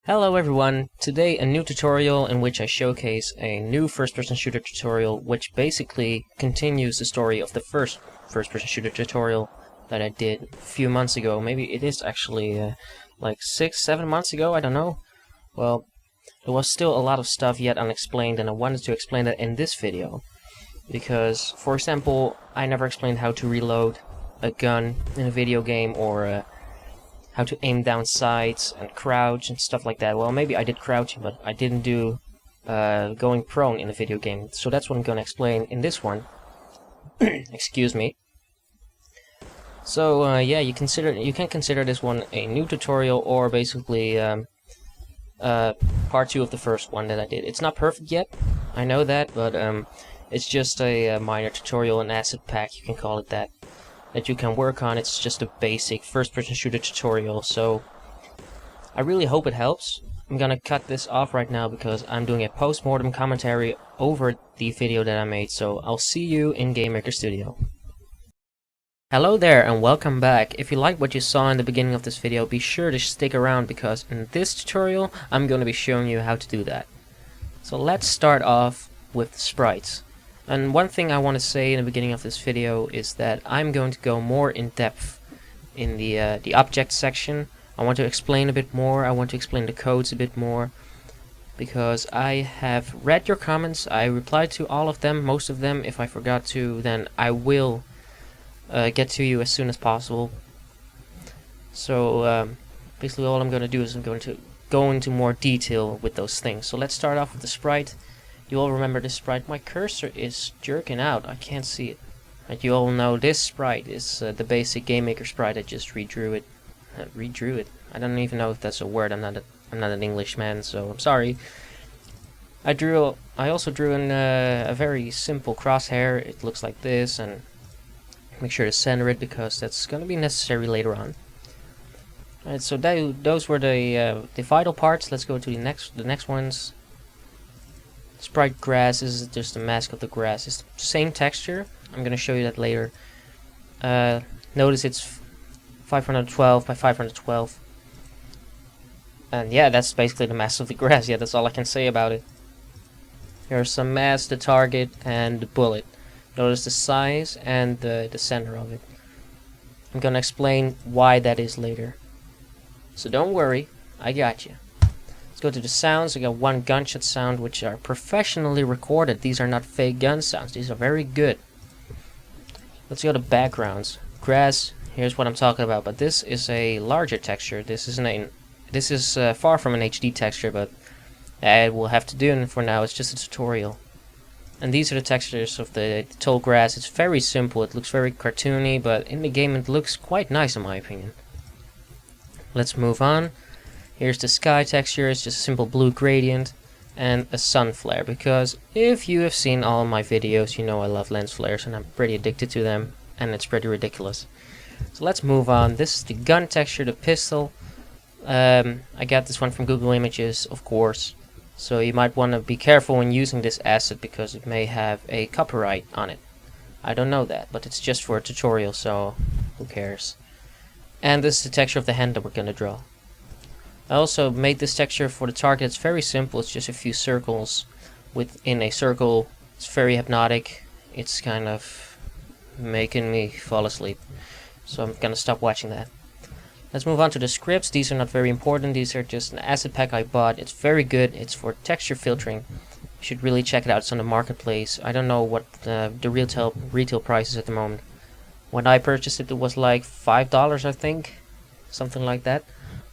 Hello everyone, today a new tutorial in which I showcase a new first-person shooter tutorial which basically continues the story of the first first-person shooter tutorial that I did a few months ago. Maybe it is actually like 6-7 months ago, I don't know. Well, there was still a lot of stuff yet unexplained and I wanted to explain that in this video. Because, for example, I never explained how to reload a gun in a video game or how to aim down sights and crouch and stuff like that. Well, maybe I did crouching, but I didn't do going prone in a video game. So that's what I'm going to explain in this one. Excuse me. So yeah, you can consider this one a new tutorial or basically part 2 of the first one that I did. It's not perfect yet, I know that, but it's just a minor tutorial, an asset pack, you can call it that you can work on. It's just a basic first-person shooter tutorial, so I really hope it helps. I'm gonna cut this off right now because I'm doing a post-mortem commentary over the video that I made, so I'll see you in Game Maker Studio. Hello there and welcome back. If you liked what you saw in the beginning of this video, be sure to stick around because in this tutorial I'm going to be showing you how to do that. So let's start off with sprites. And one thing I want to say in the beginning of this video is that I'm going to go more in depth in the object section. I want to explain a bit more, I want to explain the codes a bit more, because I have read your comments, I replied to all of them, most of them. If I forgot to, then I will get to you as soon as possible. So basically all I'm going to do is I'm going to go into more detail with those things. So let's start off with the sprite. You all remember this sprite. My cursor is jerking out. I can't see it. And you all know this sprite is the basic Game Maker sprite. I just redrew it. I don't even know if that's a word. I'm not an Englishman, so I'm sorry. I also drew in a very simple crosshair. It looks like this, and make sure to center it because that's going to be necessary later on. Alright, so those were the vital parts. Let's go to the next ones. Sprite grass is just the mask of the grass. It's the same texture. I'm going to show you that later. Notice it's 512 by 512. And yeah, that's basically the mask of the grass. Yeah, that's all I can say about it. Here's some mask, the target, and the bullet. Notice the size and the center of it. I'm going to explain why that is later. So don't worry, I got you. Let's go to the sounds. I got one gunshot sound, which are professionally recorded. These are not fake gun sounds. These are very good. Let's go to backgrounds. Grass. Here's what I'm talking about. But this is a larger texture. This is far from an HD texture, but it will have to do. And for now, it's just a tutorial. And these are the textures of the tall grass. It's very simple. It looks very cartoony, but in the game it looks quite nice in my opinion. Let's move on. Here's the sky texture. It's just a simple blue gradient and a sun flare, because if you have seen all my videos, you know I love lens flares and I'm pretty addicted to them, and it's pretty ridiculous. So let's move on. This is the gun texture, the pistol. I got this one from Google Images, of course, so you might want to be careful when using this asset because it may have a copyright on it. I don't know that, but it's just for a tutorial, so who cares. And this is the texture of the hand that we're going to draw. I also made this texture for the target. It's very simple. It's just a few circles within a circle. It's very hypnotic. It's kind of making me fall asleep. So I'm gonna stop watching that. Let's move on to the scripts. These are not very important. These are just an asset pack I bought. It's very good. It's for texture filtering. You should really check it out. It's on the marketplace. I don't know what the retail price is at the moment. When I purchased it, it was like $5, I think. Something like that.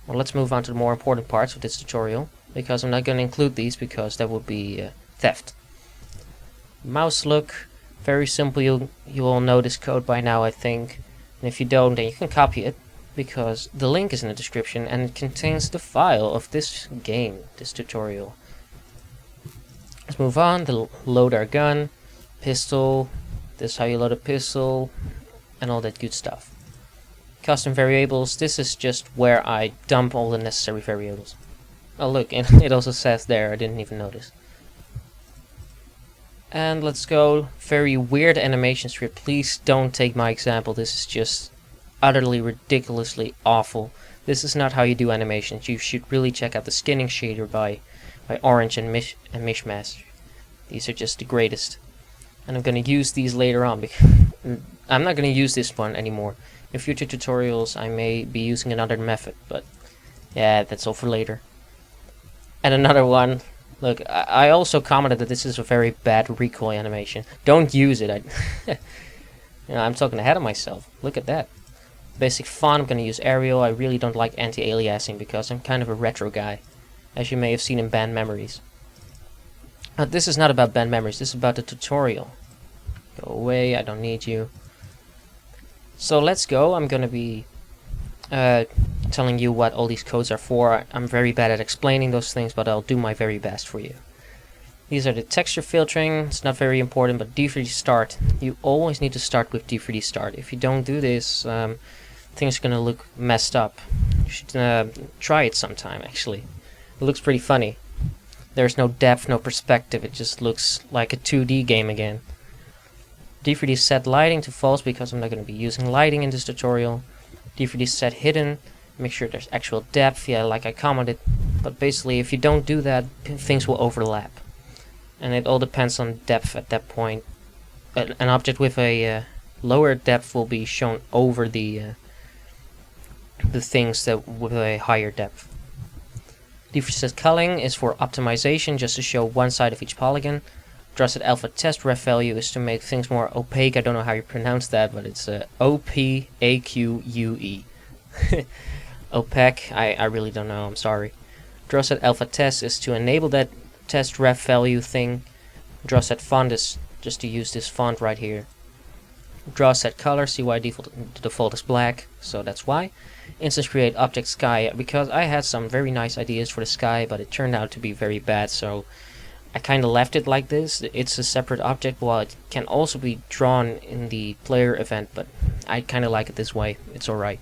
Well, let's move on to the more important parts of this tutorial, because I'm not going to include these because that would be theft. Mouse look, very simple. You all know this code by now, I think. And if you don't, then you can copy it, because the link is in the description and it contains the file of this game, this tutorial. Let's move on to load our gun, pistol. This is how you load a pistol, and all that good stuff. Custom variables, this is just where I dump all the necessary variables. Oh look, and it also says there, I didn't even notice. And let's go, very weird animation script. Please don't take my example, this is just utterly ridiculously awful. This is not how you do animations. You should really check out the skinning shader by Orange and Mishmash. These are just the greatest. And I'm going to use these later on, because I'm not going to use this one anymore. In future tutorials I may be using another method, but yeah, that's all for later. And another one, look, I also commented that this is a very bad recoil animation. Don't use it. I'm talking ahead of myself. Look at that. Basic font, I'm going to use Arial. I really don't like anti-aliasing because I'm kind of a retro guy, as you may have seen in Banned Memories. This is not about Banned Memories, this is about the tutorial. Go away, I don't need you. So let's go. I'm going to be telling you what all these codes are for. I'm very bad at explaining those things, but I'll do my very best for you. These are the texture filtering. It's not very important, but D3D start. You always need to start with D3D start. If you don't do this, things are going to look messed up. You should try it sometime, actually. It looks pretty funny. There's no depth, no perspective. It just looks like a 2D game again. D3D set lighting to false because I'm not going to be using lighting in this tutorial. D3D set hidden. Make sure there's actual depth, yeah, like I commented. But basically, if you don't do that, things will overlap. And it all depends on depth at that point. An object with a lower depth will be shown over the things that with a higher depth. D3D set culling is for optimization, just to show one side of each polygon. Draw set alpha test ref value is to make things more opaque. I don't know how you pronounce that, but it's O-P-A-Q-U-E. Opaque, I really don't know, I'm sorry. Draw set alpha test is to enable that test ref value thing. Draw set font is just to use this font right here. Draw set color, see why default is black, so that's why. Instance create object sky, because I had some very nice ideas for the sky, but it turned out to be very bad, so I kind of left it like this. It's a separate object, while it can also be drawn in the player event, but I kind of like it this way. It's alright.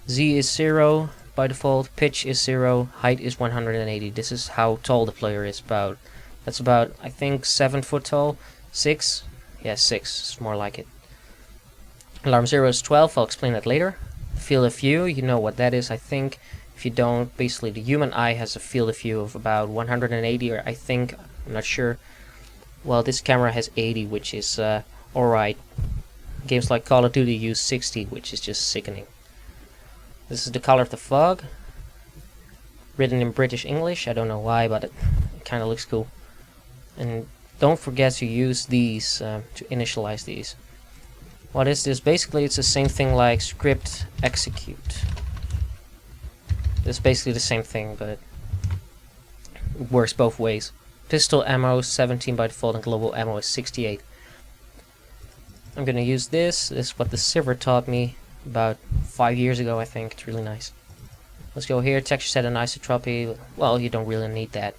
Z is 0 by default, pitch is 0, height is 180. This is how tall the player is. That's about, I think, 7 foot tall. 6? Yeah, 6. It's more like it. Alarm 0 is 12. I'll explain that later. Field of view, you know what that is, I think. If you don't, basically the human eye has a field of view of about 180, or I think, I'm not sure. Well, this camera has 80, which is alright. Games like Call of Duty use 60, which is just sickening. This is the color of the fog. Written in British English, I don't know why, but it kind of looks cool. And don't forget to use these to initialize these. What is this? Basically, it's the same thing like script execute. It's basically the same thing, but it works both ways. Pistol ammo 17 by default and global ammo is 68. I'm gonna use this. This is what the Sivert taught me about 5 years ago, I think. It's really nice. Let's go here. Texture set anisotropy. Well, you don't really need that.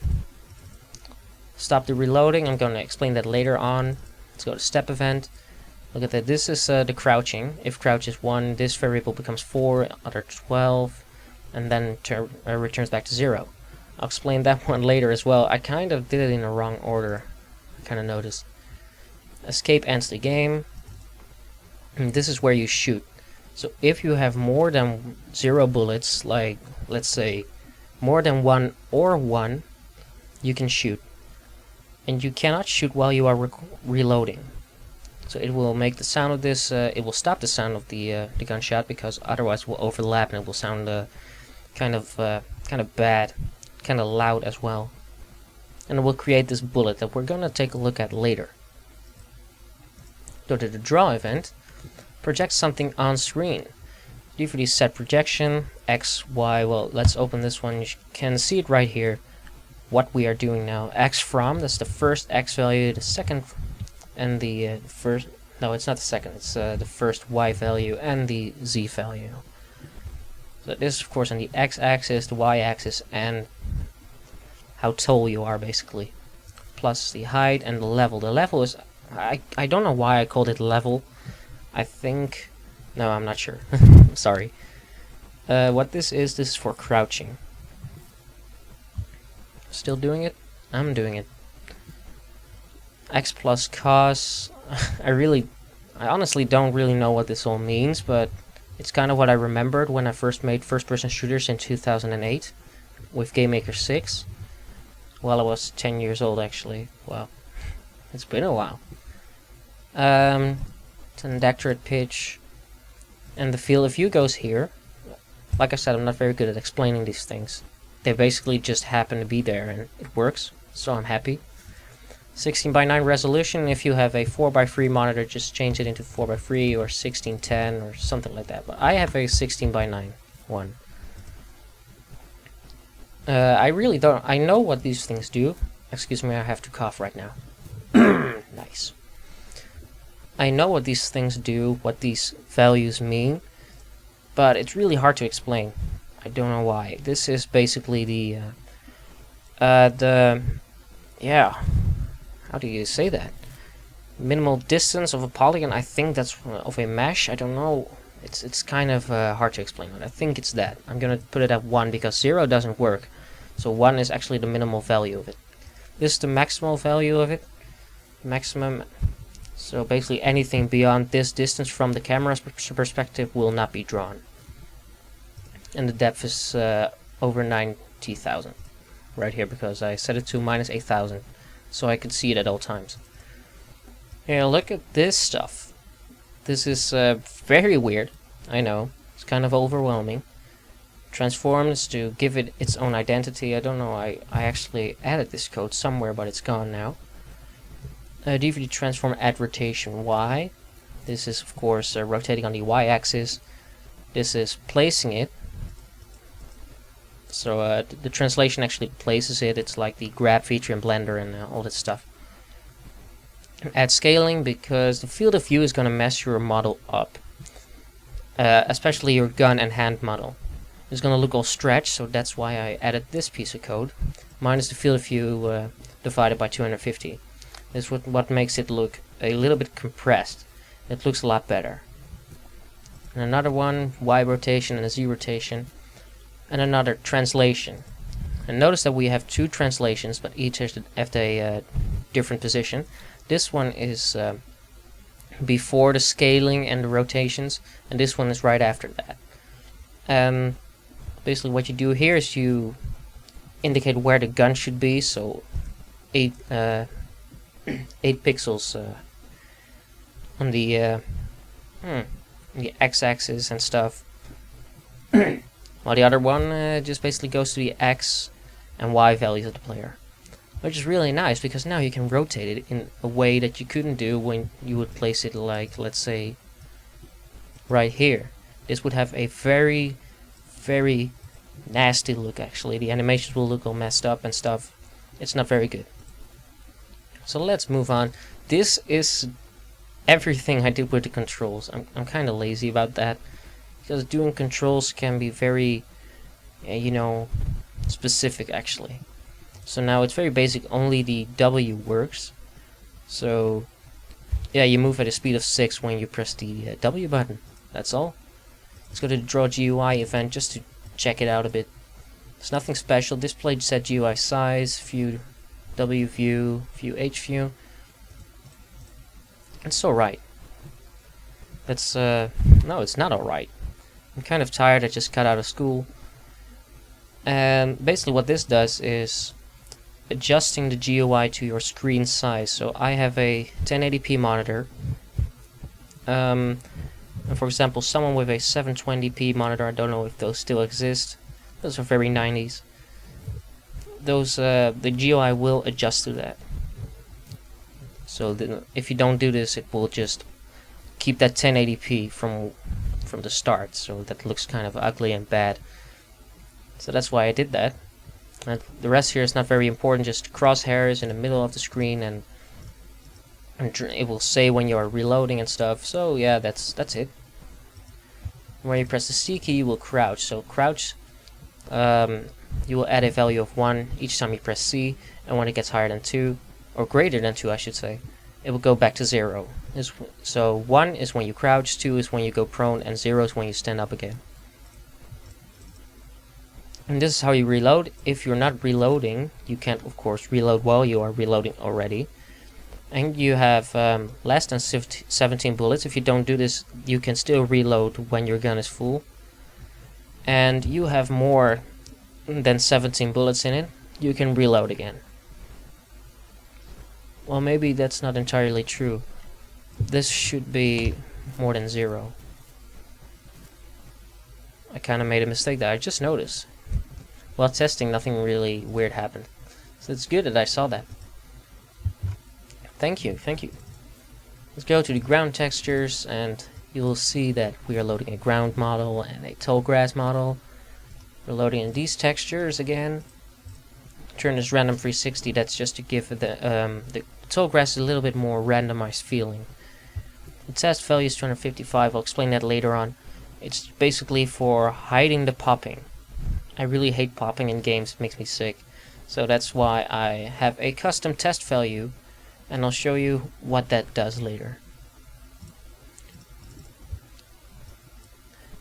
Stop the reloading. I'm gonna explain that later on. Let's go to step event. Look at that. This is the crouching. If crouch is 1, this variable becomes 4, other 12, and then returns back to 0. I'll explain that one later as well. I kind of did it in the wrong order. I kind of noticed. Escape ends the game. And this is where you shoot. So if you have more than 0 bullets, like let's say more than 1 or 1, you can shoot. And you cannot shoot while you are reloading. So it will make the sound of this, it will stop the sound of the gunshot, because otherwise it will overlap and it will sound kind of bad, kind of loud as well. And it will create this bullet that we're gonna take a look at later. Go to the draw event. Project something on screen. D3D set projection, X, Y, well, let's open this one. You can see it right here, what we are doing now. X from, that's the first X value, the second, and the first, no, it's not the second, it's the first Y value and the Z value. So this is, of course, on the X-axis, the Y-axis, and how tall you are, basically. Plus the height and the level. The level is, I don't know why I called it level. I think, no, I'm not sure. Sorry. What this is for crouching. Still doing it? I'm doing it. X plus cos. I honestly don't really know what this all means, but It's kind of what I remembered when I first made first-person shooters in 2008 with Game Maker 6. Well, I was 10 years old actually. Wow, it's been a while. It's an accurate pitch, and the field of view goes here. Like I said, I'm not very good at explaining these things. They basically just happen to be there, and it works, so I'm happy. 16:9 resolution. If you have a 4:3 monitor, just change it into 4:3 or 16:10 or something like that. But I have a 16:9 one. I really don't. I know what these things do. Excuse me, I have to cough right now. Nice. I know what these things do, what these values mean, but it's really hard to explain. I don't know why. This is basically yeah. How do you say that? Minimal distance of a polygon. I think that's of a mesh. I don't know. It's kind of hard to explain, but I think it's that. I'm gonna put it at 1 because 0 doesn't work. So 1 is actually the minimal value of it. This is the maximal value of it. Maximum. So basically anything beyond this distance from the camera's perspective will not be drawn. And the depth is over 90,000 right here because I set it to -8,000 so I could see it at all times. Yeah, look at this stuff. This is very weird. I know. It's kind of overwhelming. Transforms to give it its own identity. I don't know. I actually added this code somewhere, but it's gone now. DVD transform add rotation Y. This is of course rotating on the Y-axis. This is placing it. So the translation actually places it. It's like the grab feature in Blender and all that stuff. Add scaling because the field of view is going to mess your model up. Especially your gun and hand model. It's going to look all stretched, so that's why I added this piece of code. Minus the field of view divided by 250. This is what makes it look a little bit compressed. It looks a lot better. And another one, Y rotation and a Z rotation. And another translation. And notice that we have two translations, but each has a different position. This one is before the scaling and the rotations, and this one is right after that. Basically what you do here is you indicate where the gun should be, so 8 pixels on the x-axis and stuff. While the other one just basically goes to the x and y values of the player. Which is really nice, because now you can rotate it in a way that you couldn't do when you would place it like, let's say, right here. This would have a very, very nasty look actually. The animations will look all messed up and stuff. It's not very good. So let's move on. This is everything I did with the controls. I'm kind of lazy about that, because doing controls can be very, you know, specific actually. So now it's very basic, only the W works. So yeah, you move at a speed of 6 when you press the W button. That's all. Let's go to the Draw GUI event just to check it out a bit. It's nothing special. Display set GUI size, view W view, view H view. It's alright. That's no, it's not alright. I'm kind of tired. I just got out of school. And basically what this does is adjusting the GUI to your screen size. So I have a 1080p monitor. And for example, someone with a 720p monitor, I don't know if those still exist. Those are very 90s. Those the GUI will adjust to that. So if you don't do this, it will just keep that 1080p from the start. So that looks kind of ugly and bad. So that's why I did that. And the rest here is not very important, just crosshairs in the middle of the screen, and it will say when you are reloading and stuff. So yeah, that's it. When you press the C key, you will crouch. So crouch, you will add a value of 1 each time you press C, and when it gets higher than 2, or greater than 2 I should say, it will go back to 0. So 1 is when you crouch, 2 is when you go prone, and 0 is when you stand up again. And this is how you reload. If you're not reloading, you can't of course reload while you are reloading already. and you have less than 17 bullets. If you don't do this, you can still reload when your gun is full. And you have more than 17 bullets in it, you can reload again. Well, maybe that's not entirely true. This should be more than 0. I kind of made a mistake that I just noticed. While testing, nothing really weird happened. So it's good that I saw that. Thank you, thank you. Let's go to the ground textures, and you will see that we are loading a ground model and a tall grass model. We're loading in these textures again. Turn this random 360, that's just to give the tall grass a little bit more randomized feeling. The test value is 255, I'll explain that later on. It's basically for hiding the popping. I really hate popping in games, it makes me sick. So that's why I have a custom test value, and I'll show you what that does later.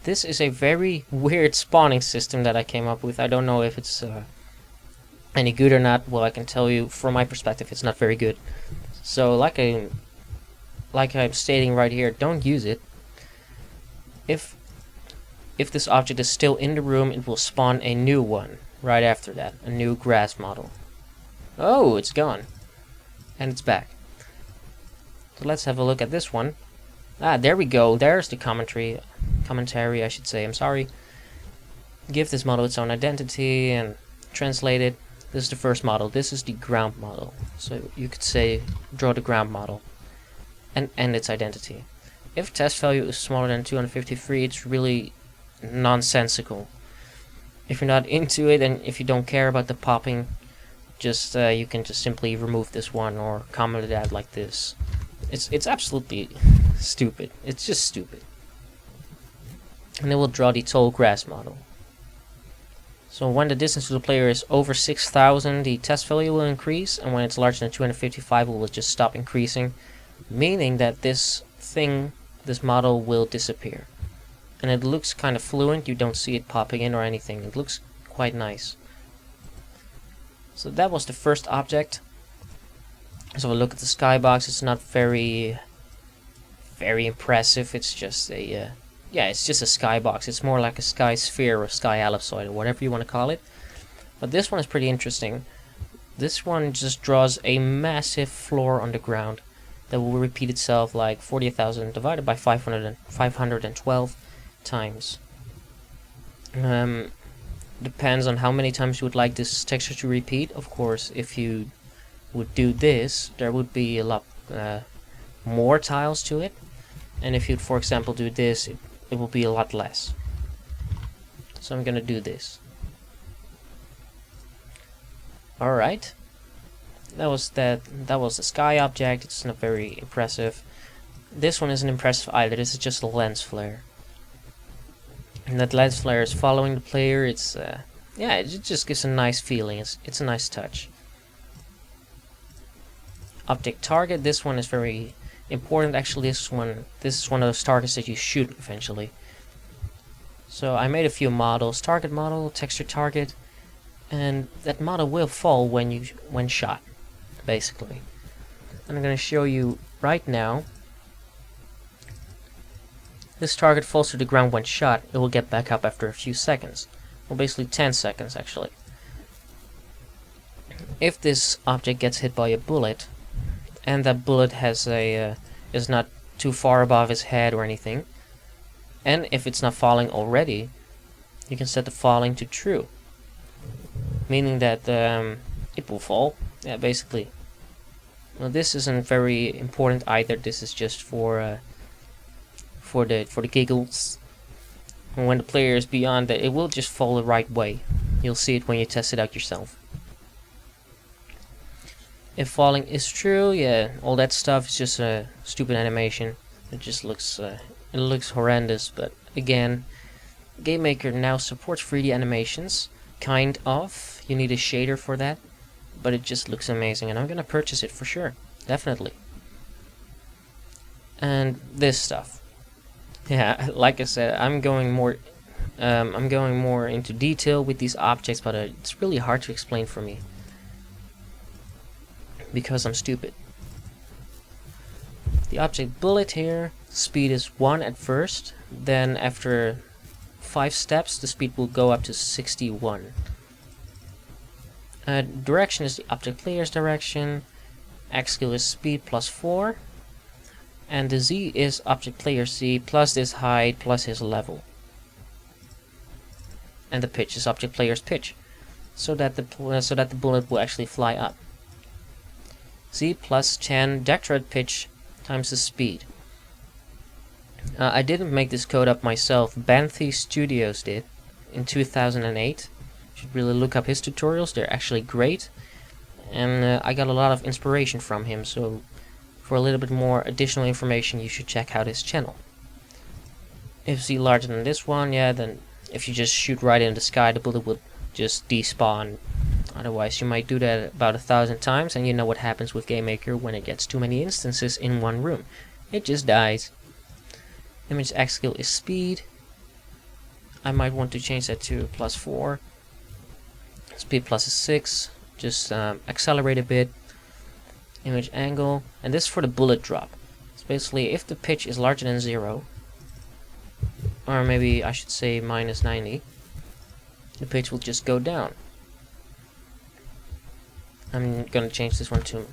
This is a very weird spawning system that I came up with. I don't know if it's any good or not. Well, I can tell you from my perspective it's not very good. So like I'm stating right here, don't use it. If this object is still in the room, it will spawn a new one right after that, a new grass model. Oh, it's gone. And it's back. So let's have a look at this one. Ah, there we go. There's the commentary, I should say. I'm sorry. Give this model its own identity and translate it. This is the first model. This is the ground model. So you could say draw the ground model and its identity. If test value is smaller than 253, it's really nonsensical. If you're not into it and if you don't care about the popping, just you can just simply remove this one or comment it out like this. It's absolutely stupid. It's just stupid. And it will draw the tall grass model. So when the distance to the player is over 6,000, the test value will increase, and when it's larger than 255, it will just stop increasing, meaning that this model will disappear. And it looks kind of fluent. You don't see it popping in or anything. It looks quite nice. So that was the first object. So we look at the skybox. It's not very impressive. It's just a it's just a skybox. It's more like a sky sphere or sky ellipsoid or whatever you want to call it. But this one is pretty interesting. This one just draws a massive floor on the ground that will repeat itself like 40,000 divided by 512 times. Depends on how many times you would like this texture to repeat. Of course, if you would do this, there would be a lot more tiles to it, and if you'd, for example, do this, it will be a lot less. So I'm gonna do this. Alright, that was the sky object. It's not very impressive. This one isn't impressive either. This is just a lens flare, and that lens flare is following the player. It's it just gives a nice feeling. It's a nice touch. Object target. This one is very important. Actually, this is one of those targets that you shoot eventually. So I made a few models: target model, texture target, and that model will fall when shot, basically. And I'm going to show you right now. This target falls to the ground when shot. It will get back up after a few seconds. Well, basically 10 seconds actually. If this object gets hit by a bullet, and that bullet has is not too far above his head or anything, and if it's not falling already, you can set the falling to true, meaning that it will fall. Yeah, basically. Well, this isn't very important either. This is just for the giggles. And when the player is beyond that, it will just fall the right way. You'll see it when you test it out yourself. If falling is true, yeah, all that stuff is just a stupid animation. It just looks horrendous. But again, Game Maker now supports 3D animations, kind of. You need a shader for that, but it just looks amazing, and I'm gonna purchase it for sure, definitely. And this stuff, yeah, like I said, I'm going more into detail with these objects, but it's really hard to explain for me. Because I'm stupid. The object bullet here, speed is 1 at first, then after 5 steps the speed will go up to 61. Direction is the object player's direction, X skill is speed plus 4, and the Z is object player Z plus this height plus his level. And the pitch is object player's pitch, so that the bullet will actually fly up. Z plus 10 deck thread pitch times the speed. I didn't make this code up myself. Banthy Studios did in 2008. You should really look up his tutorials. They're actually great, and I got a lot of inspiration from him. So for a little bit more additional information, you should check out his channel. If Z larger than this one, yeah, then if you just shoot right in the sky, the bullet will just despawn. Otherwise, you might do that about 1,000 times, and you know what happens with GameMaker when it gets too many instances in one room. It just dies. Image X skill is speed. I might want to change that to plus 4. Speed plus is 6. Just accelerate a bit. Image angle, and this is for the bullet drop. So basically, if the pitch is larger than 0, or maybe I should say minus 90, the pitch will just go down. I'm gonna change this one to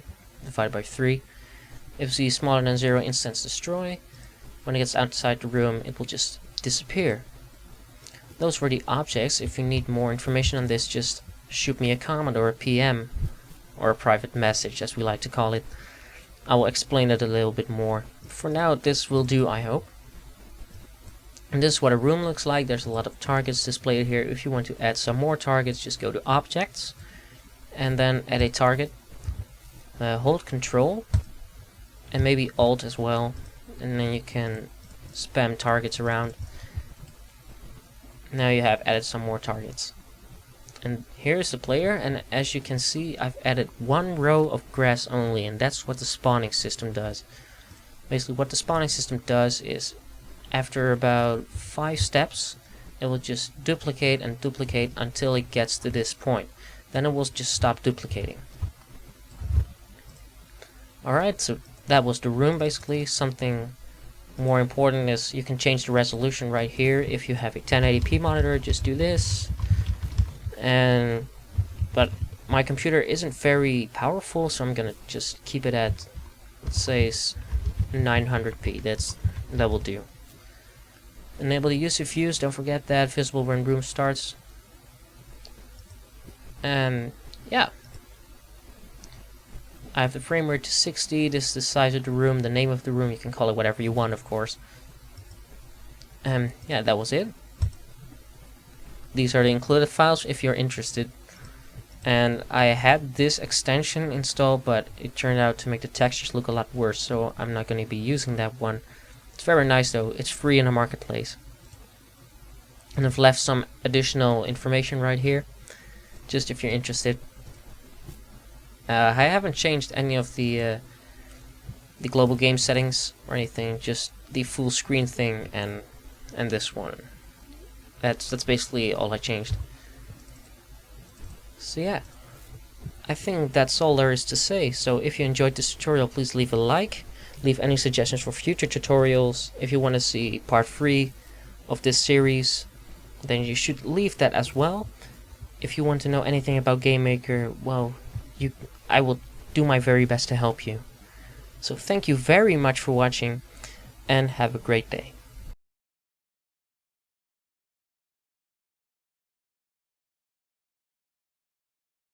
divided by 3. If Z is smaller than 0, instance destroy. When it gets outside the room, it will just disappear. Those were the objects. If you need more information on this, just shoot me a comment or a PM, or a private message, as we like to call it. I will explain it a little bit more. For now, this will do, I hope. And this is what a room looks like. There's a lot of targets displayed here. If you want to add some more targets, just go to Objects, and then add a target. Hold Control, and maybe Alt as well, and then you can spam targets around. Now you have added some more targets. And here's the player, and as you can see, I've added 1 row of grass only, and that's what the spawning system does. Basically, what the spawning system does is, after about 5 steps, it will just duplicate and duplicate until it gets to this point. Then it will just stop duplicating. Alright, so that was the room basically. Something more important is you can change the resolution right here. If you have a 1080p monitor, just do this. But my computer isn't very powerful, so I'm gonna just keep it at, let's say, 900p. That will do. Enable the use of views, don't forget that, visible when room starts. And yeah, I have the frame rate to 60. This is the size of the room, the name of the room. You can call it whatever you want, of course. Yeah, that was it. These are the included files if you're interested. And I had this extension installed, but it turned out to make the textures look a lot worse, so I'm not going to be using that one. It's very nice though. It's free in the marketplace. And I've left some additional information right here, just if you're interested. I haven't changed any of the global game settings or anything, just the full screen thing and this one. That's basically all I changed. So yeah, I think that's all there is to say. So if you enjoyed this tutorial, please leave a like. Leave any suggestions for future tutorials. If you want to see part 3 of this series, then you should leave that as well. If you want to know anything about GameMaker, well, I will do my very best to help you. So thank you very much for watching, and have a great day.